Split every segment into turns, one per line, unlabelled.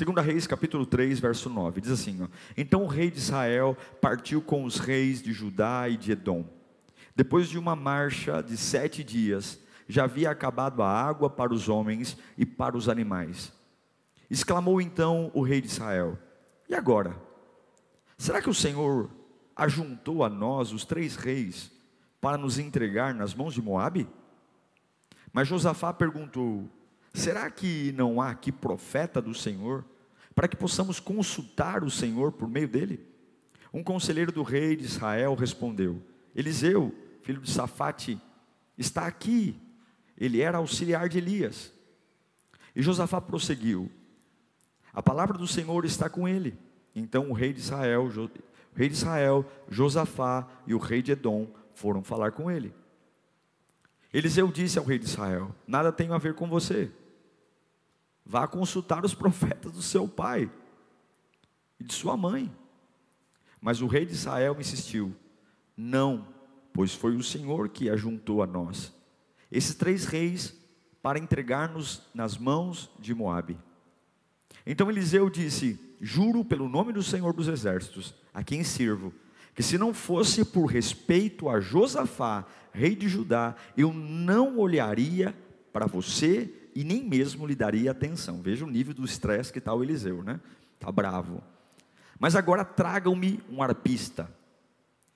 Segunda Reis, capítulo 3, verso 9, diz assim, ó: Então o rei de Israel partiu com os reis de Judá e de Edom. Depois de uma marcha de 7 dias, já havia acabado a água para os homens e para os animais. Exclamou então o rei de Israel: E agora? Será que o Senhor ajuntou a nós os 3 reis para nos entregar nas mãos de Moabe? Mas Josafá perguntou: Será que não há aqui profeta do Senhor, para que possamos consultar o Senhor por meio dele? Um conselheiro do rei de Israel respondeu: Eliseu, filho de Safate, está aqui. Ele era auxiliar de Elias. E Josafá prosseguiu: A palavra do Senhor está com ele. Então o rei de Israel, Josafá e o rei de Edom foram falar com ele. Eliseu disse ao rei de Israel: Nada tenho a ver com você. Vá consultar os profetas do seu pai e de sua mãe. Mas o rei de Israel insistiu: Não, pois foi o Senhor que ajuntou a nós esses 3 reis para entregar-nos nas mãos de Moabe. Então Eliseu disse: Juro pelo nome do Senhor dos exércitos, a quem sirvo, que se não fosse por respeito a Josafá, rei de Judá, eu não olharia para você e nem mesmo lhe daria atenção. Veja o nível do estresse que está o Eliseu, né? Está bravo. Mas agora tragam-me um arpista,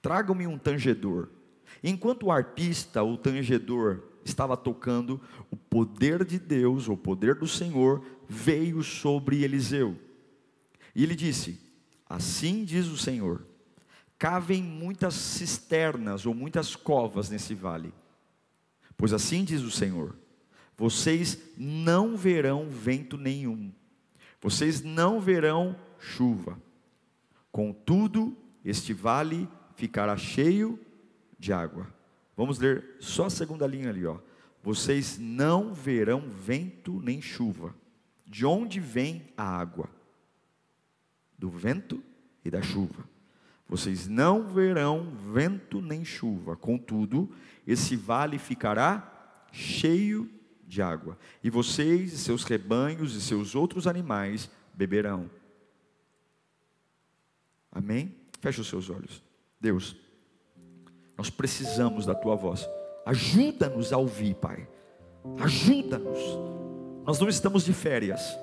tragam-me um tangedor. Enquanto o arpista ou tangedor estava tocando, o poder de Deus, o poder do Senhor, veio sobre Eliseu. E ele disse: Assim diz o Senhor: Cavem muitas cisternas ou muitas covas nesse vale. Pois assim diz o Senhor: Vocês não verão vento nenhum, vocês não verão chuva. Contudo, este vale ficará cheio de água. Vamos ler só a segunda linha ali, ó. Vocês não verão vento nem chuva. De onde vem a água? Do vento e da chuva. Vocês não verão vento nem chuva. Contudo, esse vale ficará cheio de água, e vocês e seus rebanhos e seus outros animais beberão. Amém? Feche os seus olhos. Deus, nós precisamos da tua voz. Ajuda-nos a ouvir, Pai. Ajuda-nos. Nós não estamos de férias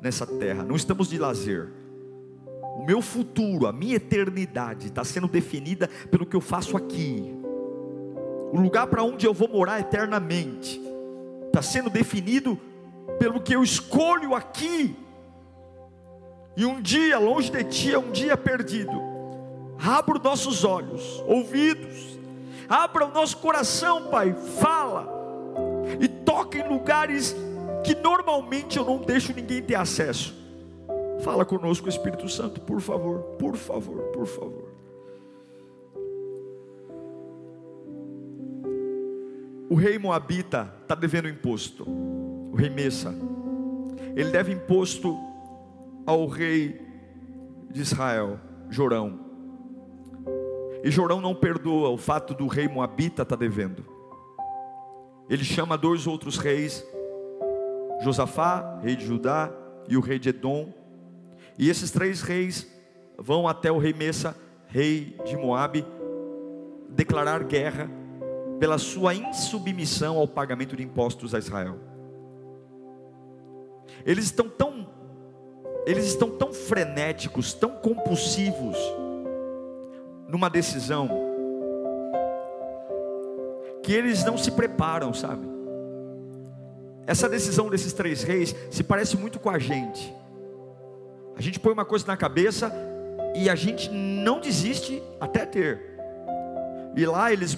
nessa terra, não estamos de lazer. O meu futuro, a minha eternidade está sendo definida pelo que eu faço aqui. O lugar para onde eu vou morar eternamente está sendo definido pelo que eu escolho aqui. E um dia longe de ti é um dia perdido. Abra os nossos olhos, ouvidos, abra o nosso coração, Pai. Fala e toca em lugares que normalmente eu não deixo ninguém ter acesso. Fala conosco, Espírito Santo, por favor, por favor, por favor. O rei moabita está devendo imposto. O rei Meça, ele deve imposto ao rei de Israel, Jorão. E Jorão não perdoa o fato do rei moabita estar devendo. Ele chama 2 outros reis, Josafá, rei de Judá, e o rei de Edom. E esses 3 reis vão até o rei Meça, rei de Moabe, declarar guerra pela sua insubmissão ao pagamento de impostos a Israel. Eles estão tão frenéticos, tão compulsivos numa decisão, que eles não se preparam, sabe? Essa decisão desses 3 reis se parece muito com a gente. A gente põe uma coisa na cabeça e a gente não desiste até ter. E lá eles,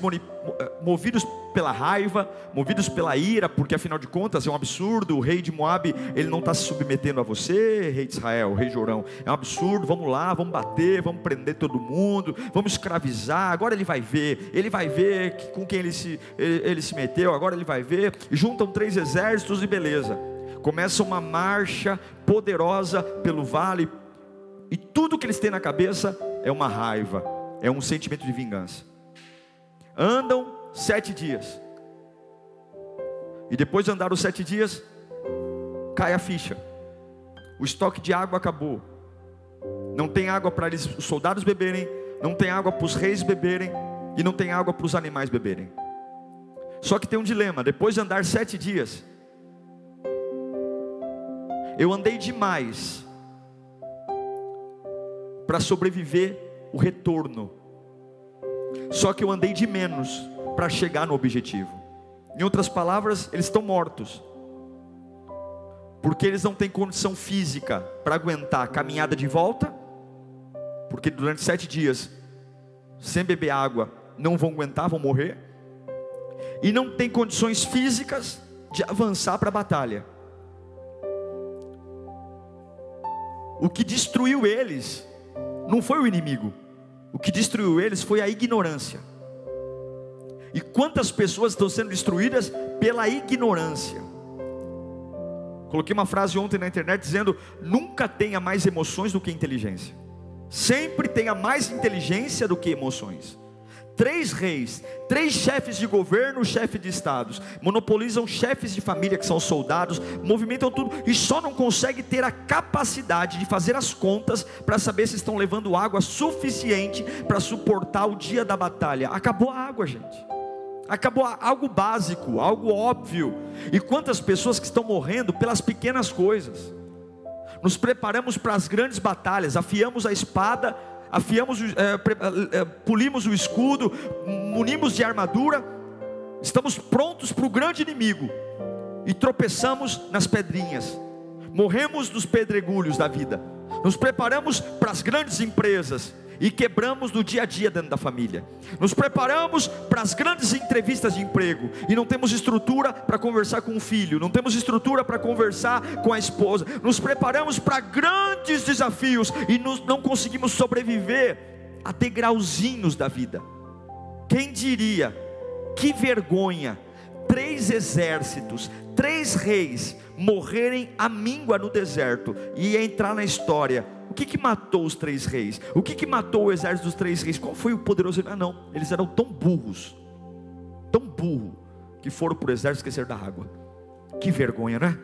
movidos pela raiva, movidos pela ira, porque afinal de contas é um absurdo, o rei de Moabe, ele não está se submetendo a você, rei de Israel, rei Jorão, é um absurdo, vamos lá, vamos bater, vamos prender todo mundo, vamos escravizar, agora ele vai ver com quem ele se meteu, agora ele vai ver, e juntam 3 exércitos e beleza, começa uma marcha poderosa pelo vale, e tudo que eles têm na cabeça é uma raiva, é um sentimento de vingança. Andam 7 dias, e depois de andar os 7 dias, cai a ficha. o estoque de água acabou. Não tem água para os soldados beberem, não tem água para os reis beberem, e não tem água para os animais beberem. Só que tem um dilema: depois de andar 7 dias, eu andei demais para sobreviver o retorno, só que eu andei de menos para chegar no objetivo. Em outras palavras, eles estão mortos, porque eles não têm condição física para aguentar a caminhada de volta, porque durante 7 dias, sem beber água, não vão aguentar, vão morrer, e não tem condições físicas de avançar para a batalha. O que destruiu eles não foi o inimigo, o que destruiu eles foi a ignorância. E quantas pessoas estão sendo destruídas pela ignorância? Coloquei uma frase ontem na internet dizendo: nunca tenha mais emoções do que inteligência. Sempre tenha mais inteligência do que emoções. 3 reis, 3 chefes de governo, chefe de estados, monopolizam chefes de família que são soldados, movimentam tudo, e só não consegue ter a capacidade de fazer as contas para saber se estão levando água suficiente para suportar o dia da batalha. Acabou a água, gente. Acabou algo básico, algo óbvio. E quantas pessoas que estão morrendo pelas pequenas coisas. Nos preparamos para as grandes batalhas, afiamos a espada, polimos o escudo, munimos de armadura, estamos prontos para o grande inimigo, e tropeçamos nas pedrinhas, morremos nos pedregulhos da vida. Nos preparamos para as grandes empresas e quebramos no dia a dia dentro da família. Nos preparamos para as grandes entrevistas de emprego e não temos estrutura para conversar com o filho, não temos estrutura para conversar com a esposa. Nos preparamos para grandes desafios e não conseguimos sobreviver a degrauzinhos da vida. Quem diria? Que vergonha, 3 exércitos, 3 reis morrerem à míngua no deserto e entrar na história. O que matou os 3 reis? O que matou o exército dos 3 reis? Qual foi o poderoso? Não, eles eram tão burros, que foram para o exército esquecer da água. Que vergonha, não é?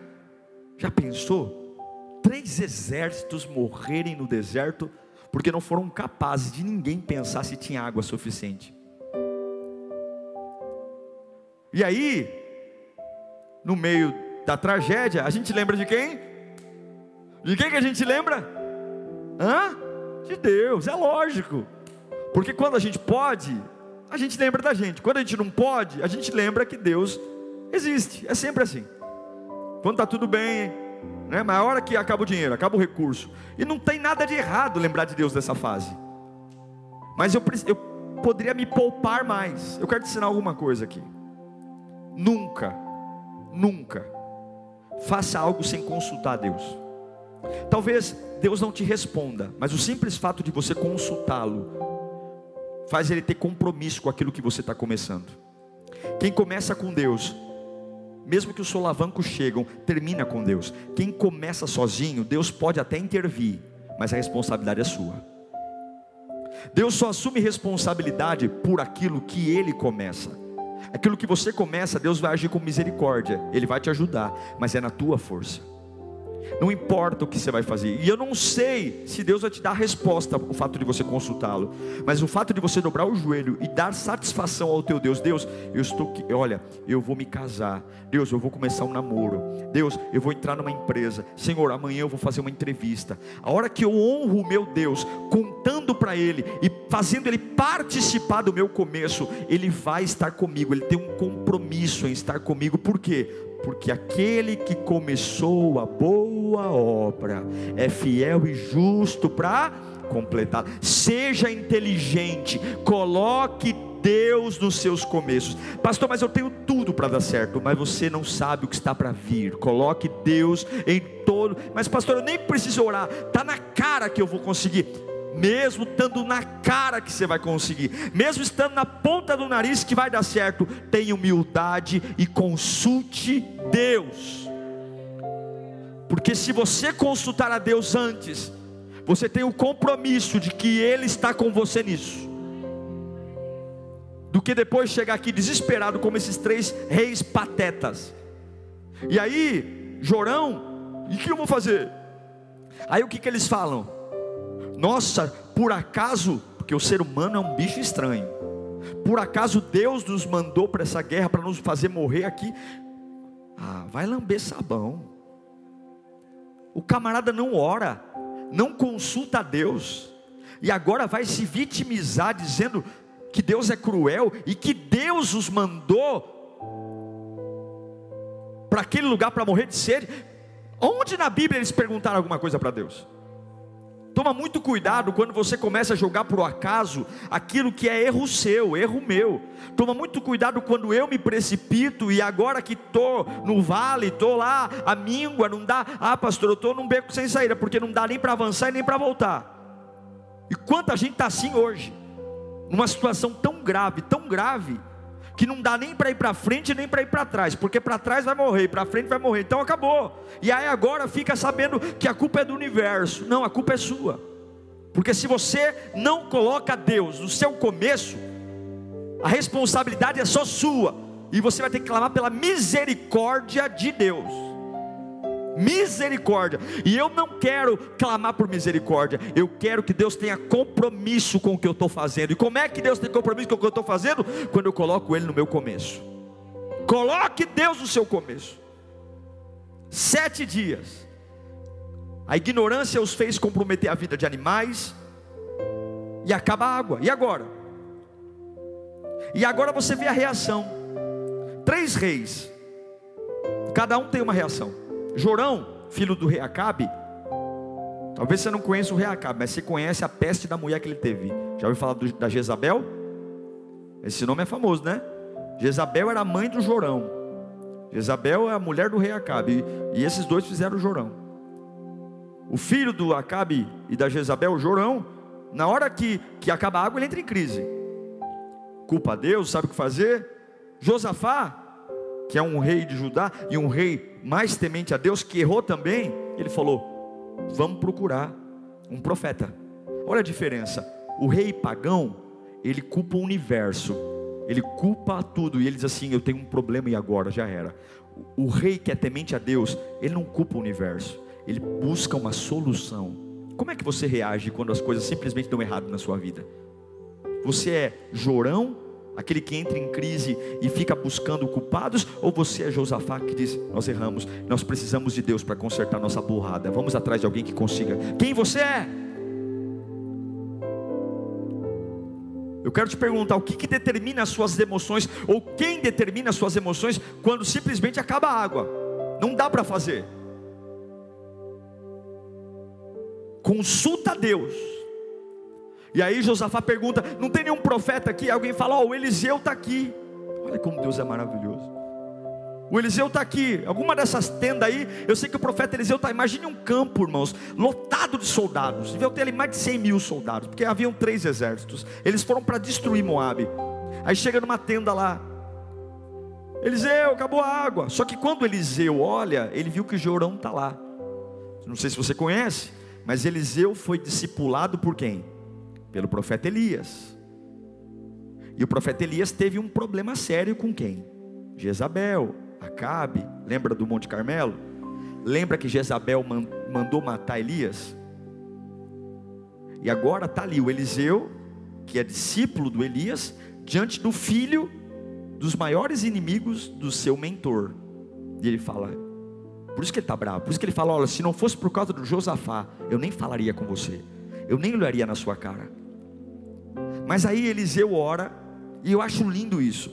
Já pensou? 3 exércitos morrerem no deserto porque não foram capazes de ninguém pensar se tinha água suficiente. E aí, no meio da tragédia, a gente lembra de quem? De quem que a gente lembra? De Deus, é lógico. Porque quando a gente pode, a gente lembra da gente. Quando a gente não pode, a gente lembra que Deus existe. É sempre assim. Quando está tudo bem, né? Mas a hora que acaba o dinheiro, acaba o recurso, e não tem nada de errado lembrar de Deus nessa fase. Mas eu poderia me poupar mais. Eu quero te ensinar alguma coisa aqui. Nunca faça algo sem consultar a Deus. Talvez Deus não te responda, mas o simples fato de você consultá-lo faz ele ter compromisso com aquilo que você está começando. Quem começa com Deus, mesmo que os solavancos chegam, termina com Deus. Quem começa sozinho, Deus pode até intervir, mas a responsabilidade é sua. Deus só assume responsabilidade por aquilo que Ele começa. Aquilo que você começa, Deus vai agir com misericórdia, Ele vai te ajudar, mas é na tua força. Não importa o que você vai fazer. E eu não sei se Deus vai te dar a resposta, o fato de você consultá-lo, mas o fato de você dobrar o joelho e dar satisfação ao teu Deus. Deus, eu vou me casar. Deus, eu vou começar um namoro. Deus, eu vou entrar numa empresa. Senhor, amanhã eu vou fazer uma entrevista. A hora que eu honro o meu Deus, contando para Ele e fazendo Ele participar do meu começo, Ele vai estar comigo. Ele tem um compromisso em estar comigo. Por quê? Porque aquele que começou a boa obra é fiel e justo para completar. Seja inteligente, coloque Deus nos seus começos. Pastor, mas eu tenho tudo para dar certo, mas você não sabe o que está para vir. Coloque Deus em todo. Mas pastor, eu nem preciso orar, está na cara que eu vou conseguir. Mesmo estando na cara que você vai conseguir, mesmo estando na ponta do nariz que vai dar certo, tenha humildade e consulte Deus. Porque se você consultar a Deus antes, você tem o compromisso de que Ele está com você nisso, do que depois chegar aqui desesperado como esses 3 reis patetas. E aí, Jorão, e o que eu vou fazer? Aí o que eles falam? Nossa, por acaso, porque o ser humano é um bicho estranho, por acaso Deus nos mandou para essa guerra para nos fazer morrer aqui? Vai lamber sabão. O camarada não ora, não consulta a Deus, e agora vai se vitimizar dizendo que Deus é cruel e que Deus os mandou para aquele lugar para morrer de sede. Onde na Bíblia eles perguntaram alguma coisa para Deus? Toma muito cuidado quando você começa a jogar por acaso aquilo que é erro seu, erro meu. Toma muito cuidado quando eu me precipito e agora que estou no vale, estou lá, a míngua, não dá. Pastor, eu estou num beco sem saída, porque não dá nem para avançar e nem para voltar. E quanta gente está assim hoje, numa situação tão grave, que não dá nem para ir para frente nem para ir para trás, porque para trás vai morrer, para frente vai morrer, então acabou. E aí agora fica sabendo que a culpa é do universo. Não, a culpa é sua, porque se você não coloca Deus no seu começo, a responsabilidade é só sua, e você vai ter que clamar pela misericórdia de Deus. Misericórdia. E eu não quero clamar por misericórdia, eu quero que Deus tenha compromisso com o que eu estou fazendo. E como é que Deus tem compromisso com o que eu estou fazendo? Quando eu coloco Ele no meu começo. Coloque Deus no seu começo. 7 dias a ignorância os fez comprometer a vida de animais, e acaba a água. E agora? E agora você vê a reação. 3 reis, cada um tem uma reação. Jorão, filho do rei Acabe, talvez você não conheça o rei Acabe, mas você conhece a peste da mulher que ele teve. Já ouviu falar da Jezabel? Esse nome é famoso, né? Jezabel era a mãe do Jorão. Jezabel é a mulher do rei Acabe, e esses dois fizeram o Jorão. O filho do Acabe e da Jezabel, o Jorão, na hora que acaba a água, ele entra em crise. Culpa a Deus, sabe o que fazer? Josafá, que é um rei de Judá e um rei mais temente a Deus, que errou também, ele falou: vamos procurar um profeta. Olha a diferença. O rei pagão, ele culpa o universo, ele culpa tudo, e ele diz assim: eu tenho um problema e agora já era. O rei que é temente a Deus, ele não culpa o universo, ele busca uma solução. Como é que você reage quando as coisas simplesmente dão errado na sua vida? Você é Jorão, aquele que entra em crise e fica buscando culpados, ou você é Josafá que diz: nós erramos, nós precisamos de Deus para consertar nossa burrada, vamos atrás de alguém que consiga? Quem você é? Eu quero te perguntar, o que determina as suas emoções, ou quem determina as suas emoções quando simplesmente acaba a água? Não dá para fazer. Consulta a Deus. E aí Josafá pergunta: não tem nenhum profeta aqui? Alguém fala: o Eliseu está aqui. Olha como Deus é maravilhoso. O Eliseu está aqui. Alguma dessas tendas aí, eu sei que o profeta Eliseu está. Imagine um campo, irmãos, lotado de soldados. Devia ter ali mais de 100 mil soldados, porque haviam 3 exércitos. Eles foram para destruir Moabe. Aí chega numa tenda lá: Eliseu, acabou a água. Só que quando Eliseu olha, ele viu que Jorão está lá. Não sei se você conhece, mas Eliseu foi discipulado por quem? Pelo profeta Elias. E o profeta Elias teve um problema sério com quem? Jezabel, Acabe. Lembra do Monte Carmelo? Lembra que Jezabel mandou matar Elias? E agora está ali o Eliseu, que é discípulo do Elias, diante do filho dos maiores inimigos do seu mentor. E ele fala, por isso que ele está bravo, por isso que ele fala: olha, se não fosse por causa do Josafá, eu nem falaria com você, eu nem olharia na sua cara. Mas aí Eliseu ora, e eu acho lindo isso.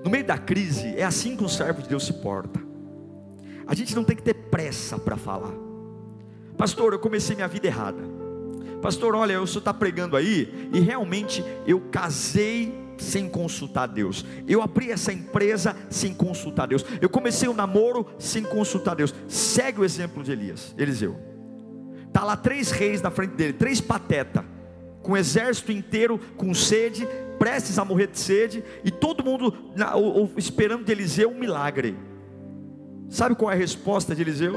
No meio da crise, é assim que um servo de Deus se porta. A gente não tem que ter pressa para falar. Pastor, eu comecei minha vida errada. Pastor, olha, o senhor está pregando aí, e realmente eu casei sem consultar Deus. Eu abri essa empresa sem consultar Deus. Eu comecei um namoro sem consultar Deus. Segue o exemplo de Eliseu. Está lá 3 reis na frente dele, 3 patetas, com o exército inteiro com sede, prestes a morrer de sede, e todo mundo esperando de Eliseu um milagre. Sabe qual é a resposta de Eliseu?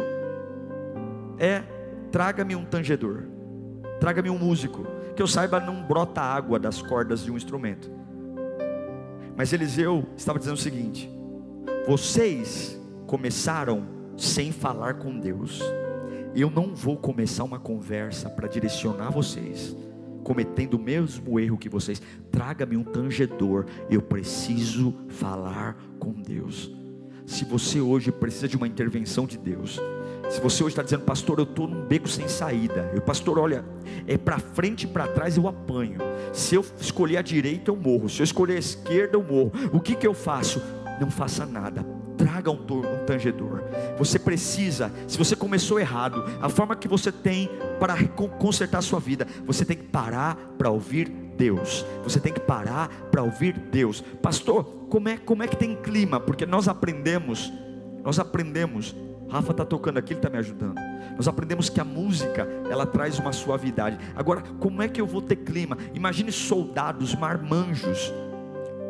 Traga-me um tangedor, traga-me um músico, que eu saiba não brota água das cordas de um instrumento. Mas Eliseu estava dizendo o seguinte: vocês começaram sem falar com Deus, Eu não vou começar uma conversa para direcionar vocês, cometendo o mesmo erro que vocês. Traga-me um tangedor, eu preciso falar com Deus. Se você hoje precisa de uma intervenção de Deus, se você hoje está dizendo, pastor, eu estou num beco sem saída, pastor, olha, é para frente e para trás eu apanho, se eu escolher a direita eu morro, se eu escolher a esquerda eu morro, o que eu faço? Não faça nada, traga um tangedor. Você precisa, se você começou errado, a forma que você tem para consertar a sua vida, você tem que parar para ouvir Deus. Você tem que parar para ouvir Deus. Pastor, como é que tem clima? Porque nós aprendemos, Rafa está tocando aqui, ele está me ajudando. Nós aprendemos que a música, ela traz uma suavidade. Agora, como é que eu vou ter clima? Imagine soldados, marmanjos,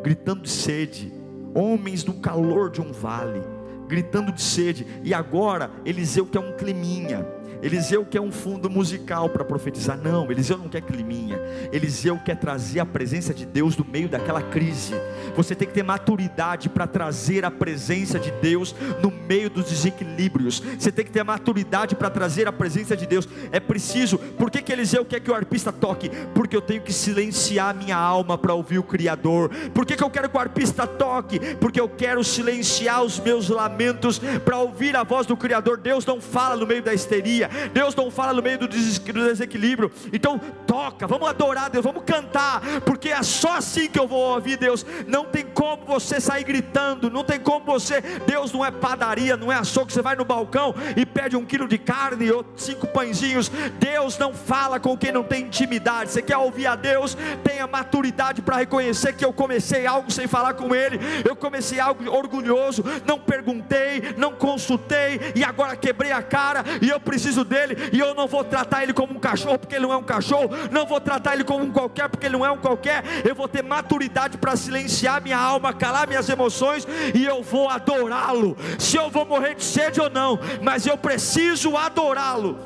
gritando de sede, homens no calor de um vale, gritando de sede. E agora, Eliseu quer um climinha, Eliseu quer um fundo musical para profetizar. Não, Eliseu não quer climinha. Eliseu quer trazer a presença de Deus no meio daquela crise. Você tem que ter maturidade para trazer a presença de Deus no meio dos desequilíbrios. Você tem que ter maturidade para trazer a presença de Deus. É preciso. Por que Eliseu quer que o arpista toque? Porque eu tenho que silenciar minha alma para ouvir o Criador. Por que eu quero que o arpista toque? Porque eu quero silenciar os meus lamentos para ouvir a voz do Criador. Deus não fala no meio da histeria, Deus não fala no meio do desequilíbrio. Então toca, vamos adorar Deus, vamos cantar, porque é só assim que eu vou ouvir Deus. Não tem como você sair gritando, não tem como você, Deus não é padaria, não é açougue, você vai no balcão e pede 1 quilo de carne ou 5 pãezinhos. Deus não fala com quem não tem intimidade. Você quer ouvir a Deus? Tenha maturidade para reconhecer que eu comecei algo sem falar com Ele, eu comecei algo orgulhoso, não perguntei, não consultei, e agora quebrei a cara, e eu preciso dele, e eu não vou tratar ele como um cachorro, porque ele não é um cachorro, não vou tratar ele como um qualquer, porque ele não é um qualquer. Eu vou ter maturidade para silenciar minha alma, calar minhas emoções, e eu vou adorá-lo, se eu vou morrer de sede ou não, mas eu preciso adorá-lo.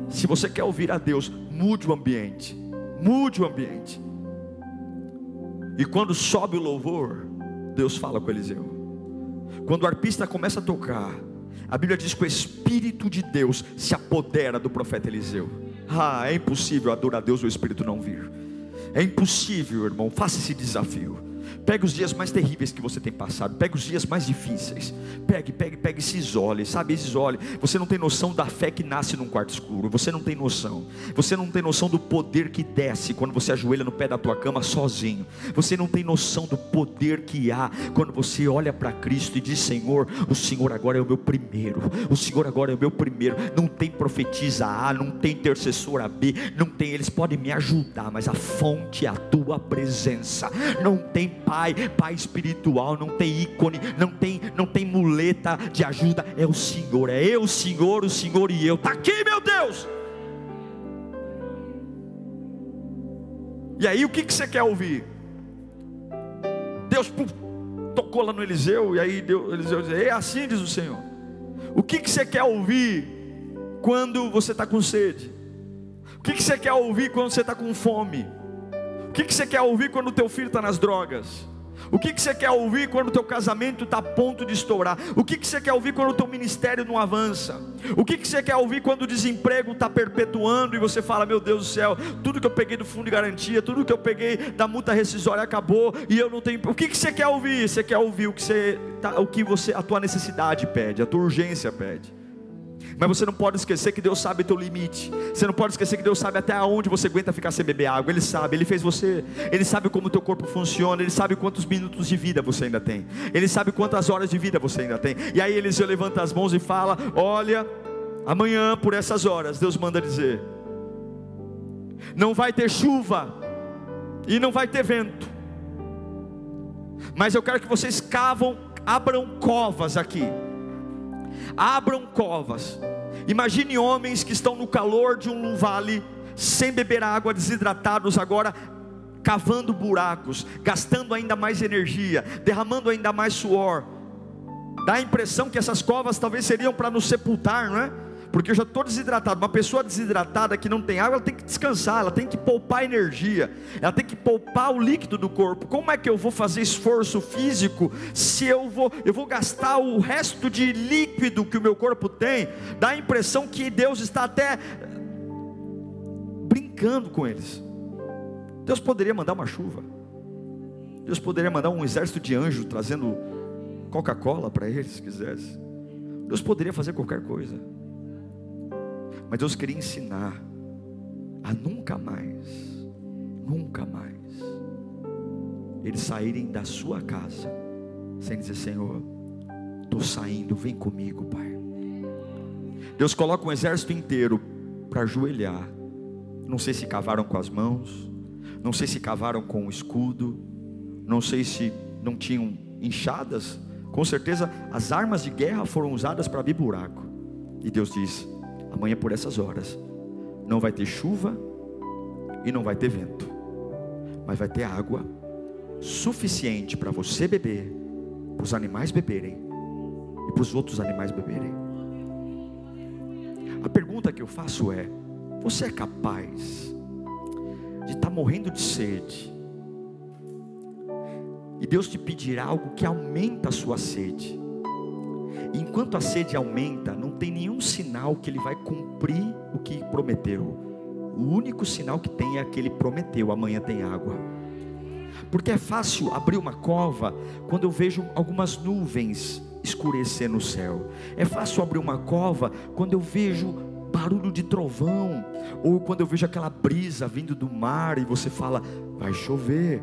Se você quer ouvir a Deus, mude o ambiente, mude o ambiente. E quando sobe o louvor, Deus fala com Eliseu. Quando o arpista começa a tocar, a Bíblia diz que o Espírito de Deus se apodera do profeta Eliseu. É impossível adorar a Deus e o Espírito não vir. É impossível, irmão. Faça esse desafio. Pegue os dias mais terríveis que você tem passado, pegue os dias mais difíceis, pegue, se isole, sabe, isole. Você não tem noção da fé que nasce num quarto escuro, você não tem noção do poder que desce quando você ajoelha no pé da tua cama sozinho, você não tem noção do poder que há quando você olha para Cristo e diz, Senhor, o Senhor agora é o meu primeiro, o Senhor agora é o meu primeiro. Não tem profetisa A, não tem intercessora B, não tem, eles podem me ajudar, mas a fonte é a tua presença. Não tem pai espiritual, não tem ícone, não tem muleta de ajuda, é o Senhor, é eu, o Senhor e eu, está aqui, meu Deus. E aí o que você quer ouvir? Deus tocou lá no Eliseu, e aí Eliseu diz, é assim diz o Senhor. O que você quer ouvir quando você está com sede? O que você quer ouvir quando você está com fome? O que você quer ouvir quando o teu filho está nas drogas? O que você quer ouvir quando o teu casamento está a ponto de estourar? O que você quer ouvir quando o teu ministério não avança? O que você quer ouvir quando o desemprego está perpetuando e você fala, meu Deus do céu, tudo que eu peguei do fundo de garantia, tudo que eu peguei da multa rescisória acabou e eu não tenho. O que você quer ouvir? Você quer ouvir a tua necessidade pede, a tua urgência pede. Mas você não pode esquecer que Deus sabe o teu limite. Você não pode esquecer que Deus sabe até onde você aguenta ficar sem beber água. Ele sabe, Ele fez você. Ele sabe como o teu corpo funciona. Ele sabe quantos minutos de vida você ainda tem. Ele sabe quantas horas de vida você ainda tem. E aí Eliseu levanta as mãos e fala, olha, amanhã por essas horas, Deus manda dizer, não vai ter chuva e não vai ter vento, mas eu quero que vocês abram covas aqui. Abram covas. Imagine homens que estão no calor de um vale, sem beber água, desidratados agora, cavando buracos, gastando ainda mais energia, derramando ainda mais suor. Dá a impressão que essas covas talvez seriam para nos sepultar, não é? porque eu já estou desidratado. Uma pessoa desidratada que não tem água, ela tem que descansar, ela tem que poupar energia, ela tem que poupar o líquido do corpo. Como é que eu vou fazer esforço físico se eu vou gastar o resto de líquido que o meu corpo tem? Dá a impressão que Deus está até brincando com eles. Deus poderia mandar uma chuva, Deus poderia mandar um exército de anjos trazendo Coca-Cola para eles, se quisesse. Deus poderia fazer qualquer coisa, mas Deus queria ensinar a nunca mais eles saírem da sua casa sem dizer: Senhor, estou saindo, vem comigo, Pai. Deus coloca um exército inteiro para ajoelhar. Não sei se cavaram com as mãos, não sei se cavaram com o escudo, não sei se não tinham enxadas. Com certeza as armas de guerra foram usadas para abrir buraco. E Deus diz: amanhã por essas horas não vai ter chuva e não vai ter vento, mas vai ter água suficiente para você beber, para os animais beberem e para os outros animais beberem. A pergunta que eu faço é: você é capaz de estar morrendo de sede e Deus te pedir algo que aumenta a sua sede? E enquanto a sede aumenta, não tem nenhum sinal que Ele vai cumprir o que prometeu. O único sinal que tem é que Ele prometeu: amanhã tem água. Porque é fácil abrir uma cova quando eu vejo algumas nuvens escurecer no céu. É fácil abrir uma cova quando eu vejo barulho de trovão, ou quando eu vejo aquela brisa vindo do mar e você fala: vai chover.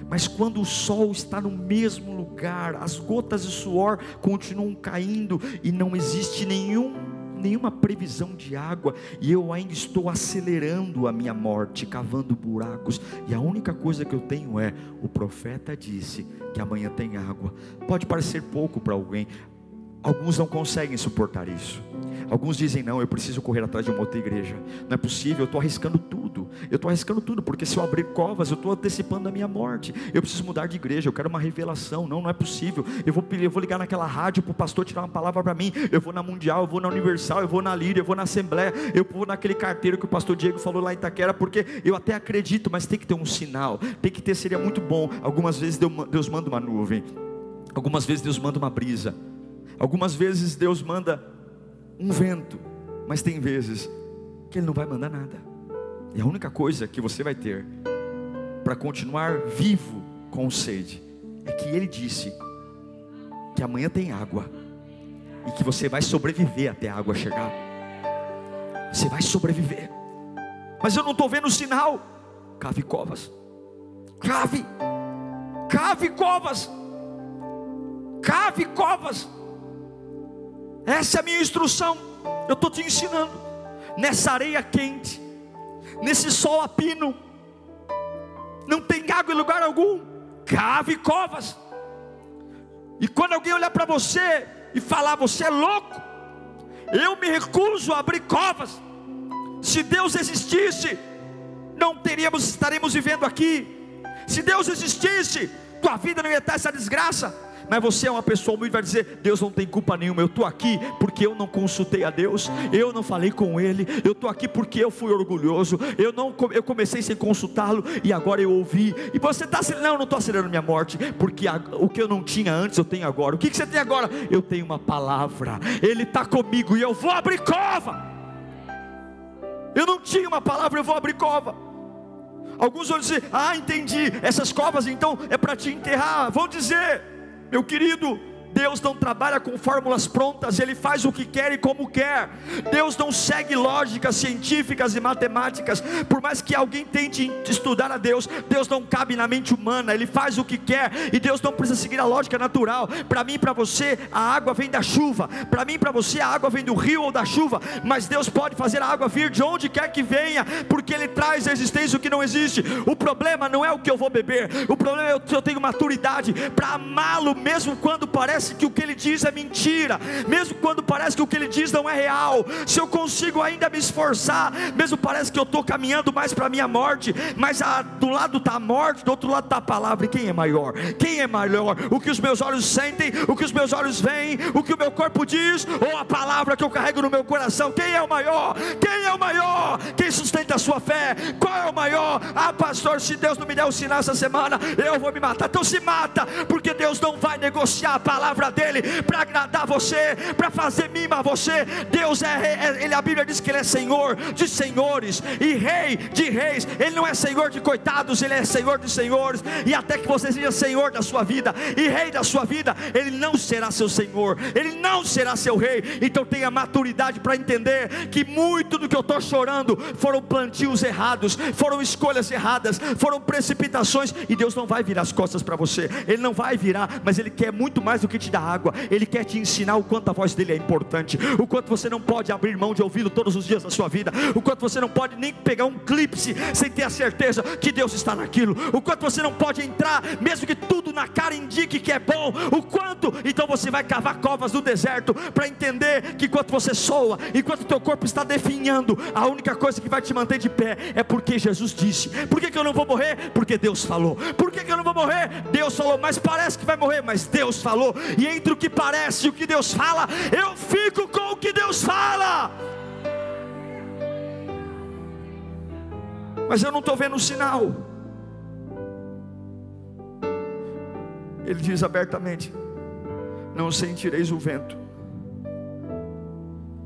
Mas quando o sol está no mesmo lugar, as gotas de suor continuam caindo e não existe nenhuma previsão de água, e eu ainda estou acelerando a minha morte, cavando buracos, e a única coisa que eu tenho é: o profeta disse que amanhã tem água. Pode parecer pouco para alguém, alguns não conseguem suportar isso. Alguns dizem: não, eu preciso correr atrás de uma outra igreja. Não é possível, eu estou arriscando tudo, porque se eu abrir covas, eu estou antecipando a minha morte. Eu preciso mudar de igreja, eu quero uma revelação. Não é possível, eu vou ligar naquela rádio para o pastor tirar uma palavra para mim. Eu vou na Mundial, eu vou na Universal, eu vou na Líria, eu vou na Assembleia, eu vou naquele carteiro que o pastor Diego falou lá em Itaquera, porque eu até acredito, mas tem que ter um sinal, seria muito bom. Algumas vezes Deus manda uma nuvem, algumas vezes Deus manda uma brisa, algumas vezes Deus manda um vento, mas tem vezes que Ele não vai mandar nada. E a única coisa que você vai ter para continuar vivo com sede é que Ele disse que amanhã tem água, e que você vai sobreviver até a água chegar. Você vai sobreviver. Mas eu não estou vendo o sinal. Cave covas. Cave covas. Cave covas. Essa é a minha instrução. Eu estou te ensinando. Nessa areia quente, nesse sol a pino, não tem água em lugar algum. Cave covas. E quando alguém olhar para você e falar: você é louco, eu me recuso a abrir covas. Se Deus existisse, estaremos vivendo aqui. Se Deus existisse, tua vida não ia estar essa desgraça. Mas você é uma pessoa humilde, vai dizer: Deus não tem culpa nenhuma, eu estou aqui porque eu não consultei a Deus, eu não falei com Ele, eu estou aqui porque eu fui orgulhoso, eu comecei sem consultá-lo e agora eu ouvi. E você está acelerando? Não estou acelerando minha morte, porque o que eu não tinha antes eu tenho agora. O que você tem agora? Eu tenho uma palavra, Ele está comigo e eu vou abrir cova. Eu não tinha uma palavra, eu vou abrir cova. Alguns vão dizer: ah, entendi, essas covas então é para te enterrar. Vão dizer: meu querido, Deus não trabalha com fórmulas prontas, Ele faz o que quer e como quer. Deus não segue lógicas científicas e matemáticas. Por mais que alguém tente estudar a Deus, Deus não cabe na mente humana. Ele faz o que quer, e Deus não precisa seguir a lógica natural. Para mim e para você, a água vem da chuva. Para mim e para você, a água vem do rio ou da chuva. Mas Deus pode fazer a água vir de onde quer que venha, porque Ele traz à existência o que não existe. O problema não é o que eu vou beber, o problema é se eu tenho maturidade para amá-lo, mesmo quando parece parece que o que Ele diz é mentira, mesmo quando parece que o que Ele diz não é real, se eu consigo ainda me esforçar, mesmo parece que eu estou caminhando mais para a minha morte, mas do lado está a morte, do outro lado está a palavra. E quem é maior? Quem é maior? O que os meus olhos sentem, o que os meus olhos veem, o que o meu corpo diz, ou a palavra que eu carrego no meu coração? Quem é o maior? Quem é o maior? Quem sustenta a sua fé? Qual é o maior? Ah, pastor, se Deus não me der um sinal essa semana, eu vou me matar. Então se mata, porque Deus não vai negociar a palavra dele para agradar você, para fazer mimar você. Deus a Bíblia diz que Ele é Senhor de senhores e Rei de reis. Ele não é Senhor de coitados, Ele é Senhor de senhores. E até que você seja Senhor da sua vida e Rei da sua vida, Ele não será seu Senhor, Ele não será seu Rei. Então tenha maturidade para entender que muito do que eu estou chorando foram plantios errados, foram escolhas erradas, foram precipitações. E Deus não vai virar as costas para você, Ele não vai virar, mas Ele quer muito mais do que te dar água. Ele quer te ensinar o quanto a voz dele é importante, o quanto você não pode abrir mão de ouvi-lo todos os dias da sua vida, o quanto você não pode nem pegar um clipe sem ter a certeza que Deus está naquilo, o quanto você não pode entrar, mesmo que tudo na cara indique que é bom, o quanto. Então você vai cavar covas no deserto para entender que enquanto você soa, enquanto o teu corpo está definhando, a única coisa que vai te manter de pé é porque Jesus disse. Por que eu não vou morrer? Porque Deus falou. Por que eu não vou morrer? Deus falou. Mas parece que vai morrer, mas Deus falou. E entre o que parece e o que Deus fala, eu fico com o que Deus fala. Mas eu não estou vendo o sinal. Ele diz abertamente: não sentireis o vento,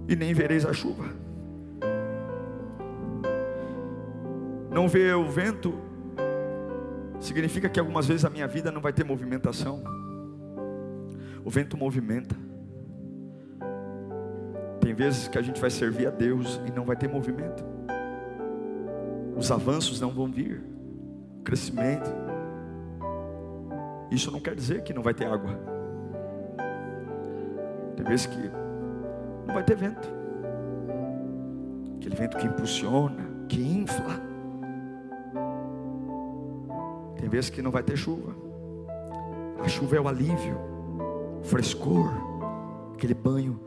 e nem vereis a chuva. Não ver o vento significa que algumas vezes a minha vida não vai ter movimentação. O vento movimenta. Tem vezes que a gente vai servir a Deus e não vai ter movimento. Os avanços não vão vir, o crescimento. Isso não quer dizer que não vai ter água. Tem vezes que não vai ter vento, aquele vento que impulsiona, que infla. Tem vezes que não vai ter chuva. A chuva é o alívio, o frescor, aquele banho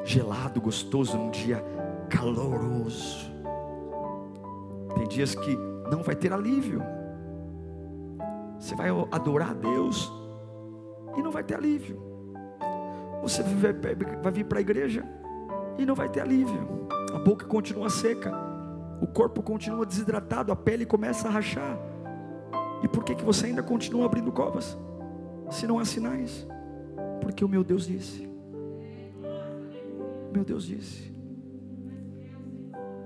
gelado, gostoso num dia caloroso. Tem dias que não vai ter alívio. Você vai adorar a Deus e não vai ter alívio. Você vai vir para a igreja e não vai ter alívio. A boca continua seca, o corpo continua desidratado, a pele começa a rachar. E por que você ainda continua abrindo covas, se não há sinais? Porque o meu Deus disse. Meu Deus disse.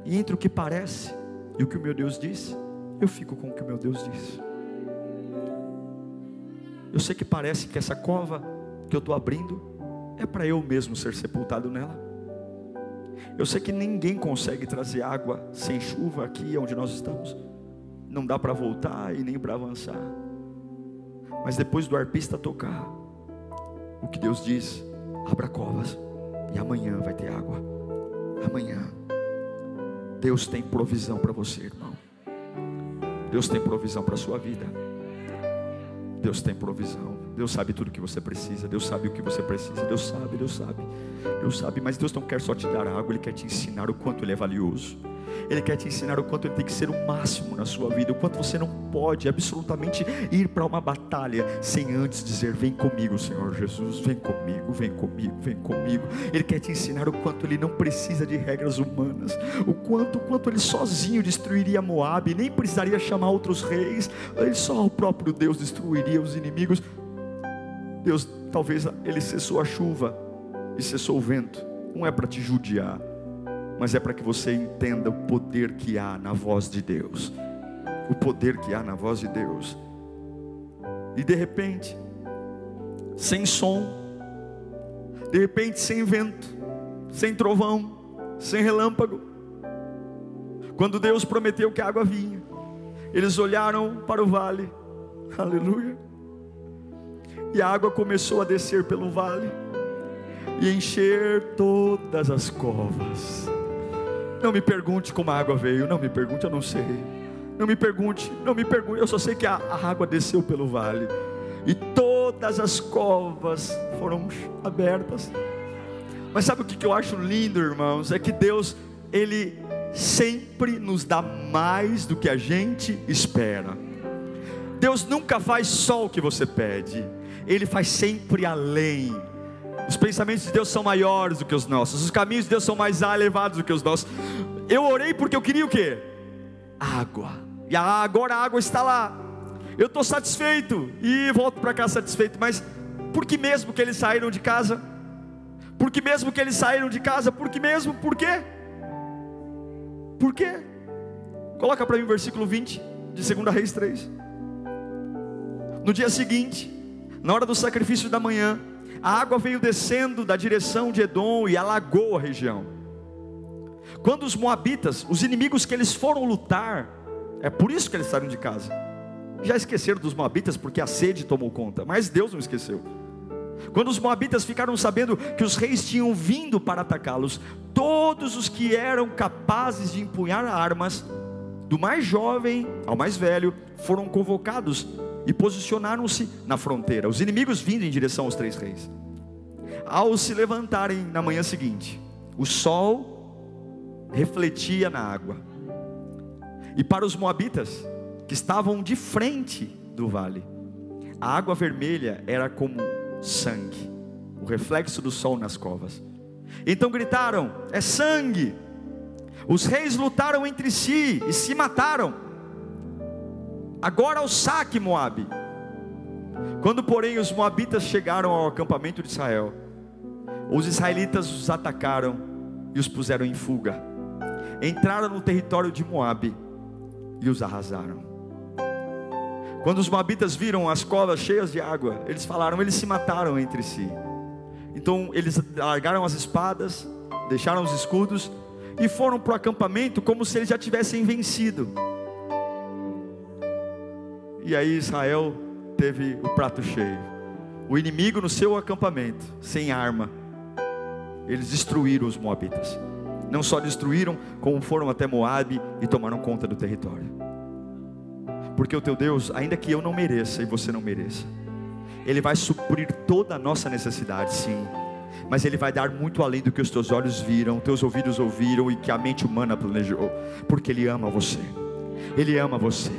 E entre o que parece e o que o meu Deus disse, eu fico com o que o meu Deus disse. Eu sei que parece que essa cova que eu estou abrindo é para eu mesmo ser sepultado nela. Eu sei que ninguém consegue trazer água sem chuva aqui onde nós estamos. Não dá para voltar e nem para avançar. Mas depois do arpista tocar, o que Deus diz: abra covas e amanhã vai ter água. Amanhã. Deus tem provisão para você, irmão. Deus tem provisão para a sua vida. Deus tem provisão. Deus sabe tudo o que você precisa. Deus sabe o que você precisa. Deus sabe, Deus sabe. Deus sabe, mas Deus não quer só te dar água. Ele quer te ensinar o quanto Ele é valioso. Ele quer te ensinar o quanto Ele tem que ser o máximo na sua vida. O quanto você não pode absolutamente ir para uma batalha sem antes dizer: vem comigo, Senhor Jesus. Vem comigo, vem comigo, vem comigo. Ele quer te ensinar o quanto Ele não precisa de regras humanas. O quanto Ele sozinho destruiria Moabe. Nem precisaria chamar outros reis. Ele só, o próprio Deus, destruiria os inimigos. Deus, talvez Ele cessou a chuva e cessou o vento. Não é para te judiar, mas é para que você entenda o poder que há na voz de Deus. O poder que há na voz de Deus. E de repente, sem som, de repente sem vento, sem trovão, sem relâmpago, quando Deus prometeu que a água vinha, eles olharam para o vale. Aleluia. E a água começou a descer pelo vale e encher todas as covas. Não me pergunte como a água veio. Não me pergunte, eu não sei. Não me pergunte, eu só sei que a água desceu pelo vale. E todas todas as covas foram abertas. Mas sabe o que eu acho lindo, irmãos? É que Deus, Ele sempre nos dá mais do que a gente espera. Deus nunca faz só o que você pede, Ele faz sempre além. Os pensamentos de Deus são maiores do que os nossos, os caminhos de Deus são mais elevados do que os nossos. Eu orei porque eu queria o quê? Água. E agora a água está lá. Eu estou satisfeito e volto para cá satisfeito. Mas por que mesmo que eles saíram de casa? Por que mesmo que eles saíram de casa? Por que mesmo? Por quê? Por quê? Coloca para mim o versículo 20 de 2 Reis 3. No dia seguinte, na hora do sacrifício da manhã, a água veio descendo da direção de Edom e alagou a região. Quando os moabitas, os inimigos que eles foram lutar, é por isso que eles saíram de casa. Já esqueceram dos moabitas porque a sede tomou conta, mas Deus não esqueceu. Quando os moabitas ficaram sabendo que os reis tinham vindo para atacá-los, todos os que eram capazes de empunhar armas, do mais jovem ao mais velho, foram convocados e posicionaram-se na fronteira, os inimigos vindo em direção aos 3 reis. Ao se levantarem na manhã seguinte, o sol refletia na água, e para os moabitas que estavam de frente do vale, a água vermelha era como sangue, o reflexo do sol nas covas. Então gritaram: é sangue! Os reis lutaram entre si e se mataram. Agora ao saque, Moabe. Quando porém os moabitas chegaram ao acampamento de Israel, os israelitas os atacaram e os puseram em fuga. Entraram no território de Moabe e os arrasaram. Quando os moabitas viram as covas cheias de água, eles falaram, eles se mataram entre si. Então eles largaram as espadas, deixaram os escudos e foram para o acampamento como se eles já tivessem vencido. E aí Israel teve o prato cheio. O inimigo no seu acampamento, sem arma, eles destruíram os moabitas. Não só destruíram, como foram até Moabe e tomaram conta do território. Porque o teu Deus, ainda que eu não mereça e você não mereça, Ele vai suprir toda a nossa necessidade, sim, mas Ele vai dar muito além do que os teus olhos viram, teus ouvidos ouviram e que a mente humana planejou. Porque Ele ama você, Ele ama você.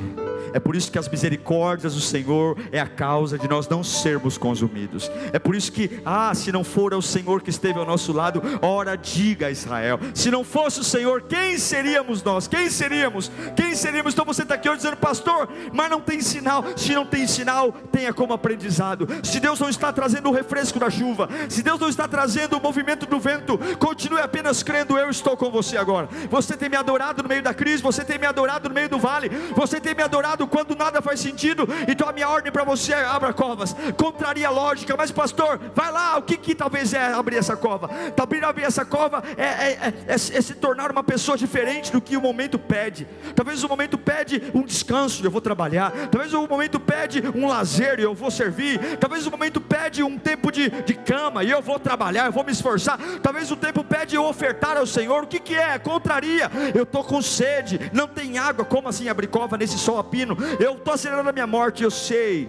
É por isso que as misericórdias do Senhor é a causa de nós não sermos consumidos. É por isso que, se não for o Senhor que esteve ao nosso lado, ora diga a Israel, se não fosse o Senhor, quem seríamos nós? Quem seríamos? Quem seríamos? Então você está aqui hoje dizendo, pastor, mas não tem sinal. Se não tem sinal, tenha como aprendizado. Se Deus não está trazendo o refresco da chuva, se Deus não está trazendo o movimento do vento, continue apenas crendo, eu estou com você agora. Você tem me adorado no meio da crise, você tem me adorado no meio do vale, você tem me adorado quando nada faz sentido. Então a minha ordem para você é: abra covas. Contraria a lógica, mas pastor, vai lá, o que talvez é abrir essa cova? Talvez abrir essa cova é se tornar uma pessoa diferente do que o momento pede. Talvez o momento pede um descanso e eu vou trabalhar. Talvez o momento pede um lazer e eu vou servir. Talvez o momento pede um tempo de cama e eu vou trabalhar, eu vou me esforçar. Talvez o tempo pede eu ofertar ao Senhor. O que é? Contraria. Eu estou com sede, não tem água. Como assim abrir cova nesse sol a pino? Eu estou acelerando a minha morte. Eu sei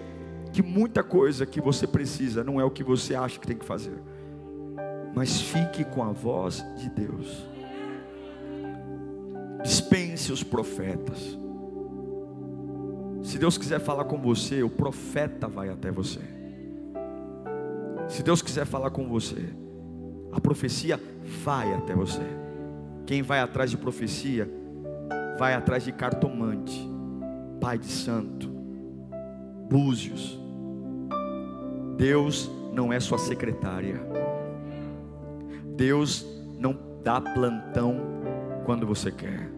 que muita coisa que você precisa não é o que você acha que tem que fazer, mas fique com a voz de Deus. Dispense os profetas. Se Deus quiser falar com você, o profeta vai até você. Se Deus quiser falar com você, a profecia vai até você. Quem vai atrás de profecia, vai atrás de cartomante, pai de santo, búzios. Deus não é sua secretária. Deus não dá plantão quando você quer.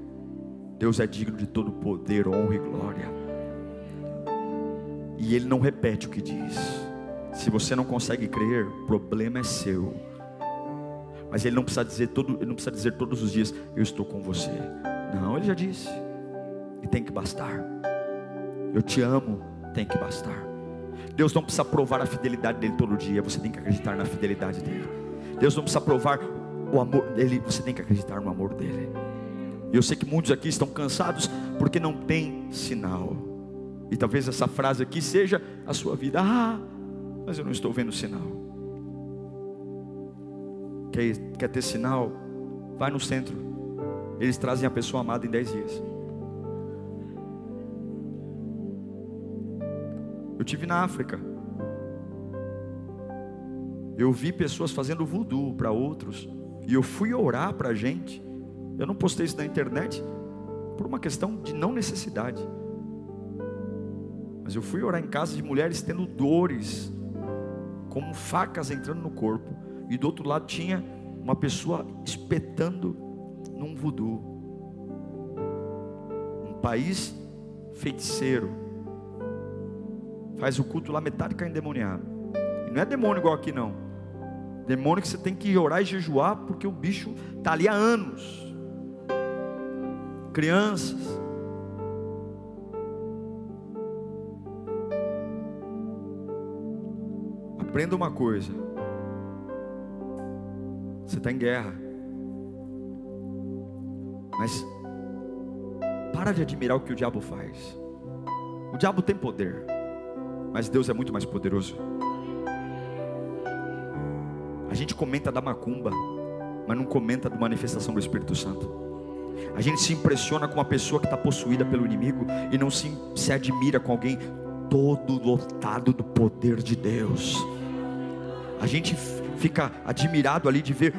Deus é digno de todo poder, honra e glória. E Ele não repete o que diz. Se você não consegue crer, o problema é seu. Mas Ele não precisa dizer todos os dias, eu estou com você. Não, Ele já disse. E tem que bastar. Eu te amo, tem que bastar. Deus não precisa provar a fidelidade dEle todo dia. Você tem que acreditar na fidelidade dEle. Deus não precisa provar o amor dEle. Você tem que acreditar no amor dEle. E eu sei que muitos aqui estão cansados porque não tem sinal. E talvez essa frase aqui seja a sua vida. mas eu não estou vendo sinal. Quer ter sinal? Vai no centro. Eles trazem a pessoa amada em 10 dias. Eu estive na África. Eu vi pessoas fazendo voodoo para outros. E eu fui orar para a gente. Eu não postei isso na internet por uma questão de não necessidade. Mas eu fui orar em casa de mulheres tendo dores, como facas entrando no corpo. E do outro lado tinha uma pessoa espetando num voodoo. Um país feiticeiro. Faz o culto lá, metade cai endemoniado. E não é demônio igual aqui não. Demônio que você tem que orar e jejuar, porque o bicho está ali há anos. Crianças. Aprenda uma coisa. Você está em guerra. Mas para de admirar o que o diabo faz. O diabo tem poder, mas Deus é muito mais poderoso. A gente comenta da macumba, mas não comenta da manifestação do Espírito Santo. A gente se impressiona com uma pessoa que está possuída pelo inimigo e não se admira com alguém todo lotado do poder de Deus. A gente fica admirado ali de ver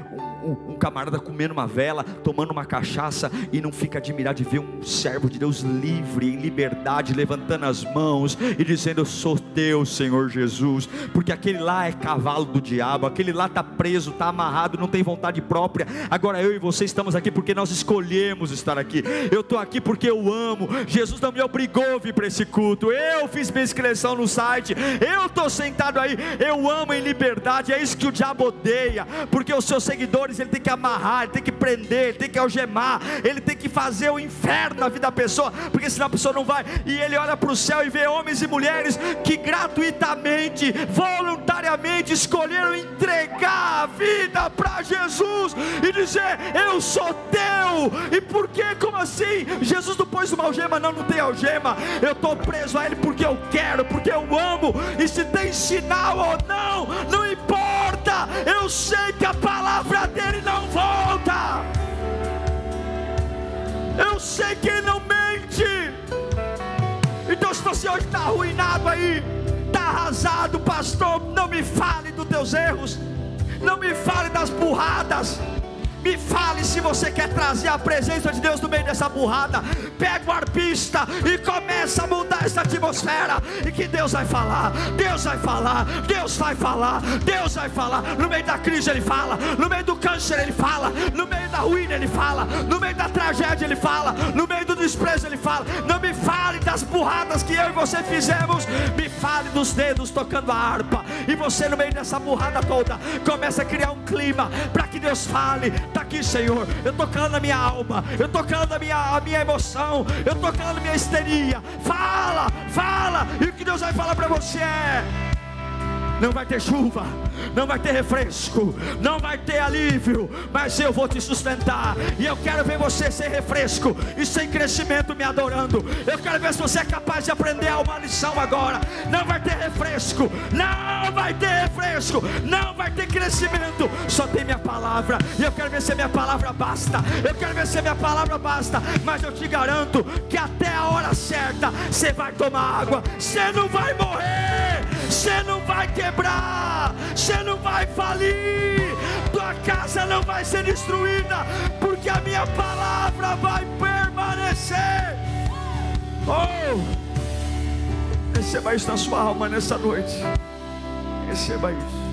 um camarada comendo uma vela, tomando uma cachaça, e não fica admirado de ver um servo de Deus livre, em liberdade, levantando as mãos e dizendo: eu sou teu, Senhor Jesus. Porque aquele lá é cavalo do diabo, aquele lá está preso, está amarrado, não tem vontade própria. Agora eu e você estamos aqui porque nós escolhemos estar aqui. Eu estou aqui porque eu amo. Jesus não me obrigou a vir para esse culto, eu fiz minha inscrição no site, eu estou sentado aí. Eu amo em liberdade. É isso que o diabo odeia, porque os seus seguidores ele tem que amarrar, ele tem que prender, ele tem que algemar, ele tem que fazer o inferno na vida da pessoa, porque senão a pessoa não vai. E ele olha para o céu e vê homens e mulheres que gratuitamente, voluntariamente escolheram entregar a vida para Jesus e dizer: eu sou teu. E por quê? Como assim? Jesus não pôs uma algema? Não tem algema. Eu estou preso a ele porque eu quero, porque eu amo. E se tem sinal ou não, não importa. Eu sei que a palavra dele não volta. Eu sei que ele não mente. Então se você hoje está arruinado aí, está arrasado, pastor, não me fale dos teus erros, não me fale das burradas. Me fale se você quer trazer a presença de Deus no meio dessa burrada. Pega o arpista e começa a mudar essa atmosfera. E que Deus vai falar, Deus vai falar, Deus vai falar, Deus vai falar. No meio da crise ele fala, no meio do câncer ele fala, no meio da ruína ele fala, no meio da tragédia ele fala, no meio do desprezo ele fala. Não me fale das burradas que eu e você fizemos, me fale dos dedos tocando a harpa. E você no meio dessa burrada toda começa a criar um clima para que Deus fale. Está aqui, Senhor, eu estou calando a minha alma, eu estou calando a minha emoção, eu estou calando a minha histeria. Fala, fala. E o que Deus vai falar para você é: não vai ter chuva, não vai ter refresco, não vai ter alívio, mas eu vou te sustentar. E eu quero ver você sem refresco e sem crescimento me adorando. Eu quero ver se você é capaz de aprender uma lição agora. Não vai ter refresco, não vai ter refresco, não vai ter crescimento, só tem minha palavra. E eu quero ver se a minha palavra basta. Eu quero ver se a minha palavra basta. Mas eu te garanto que até a hora certa você vai tomar água. Você não vai morrer, você não vai quebrar, você não vai falir, tua casa não vai ser destruída, porque a minha palavra vai permanecer. Oh, receba isso na sua alma nessa noite. Receba isso.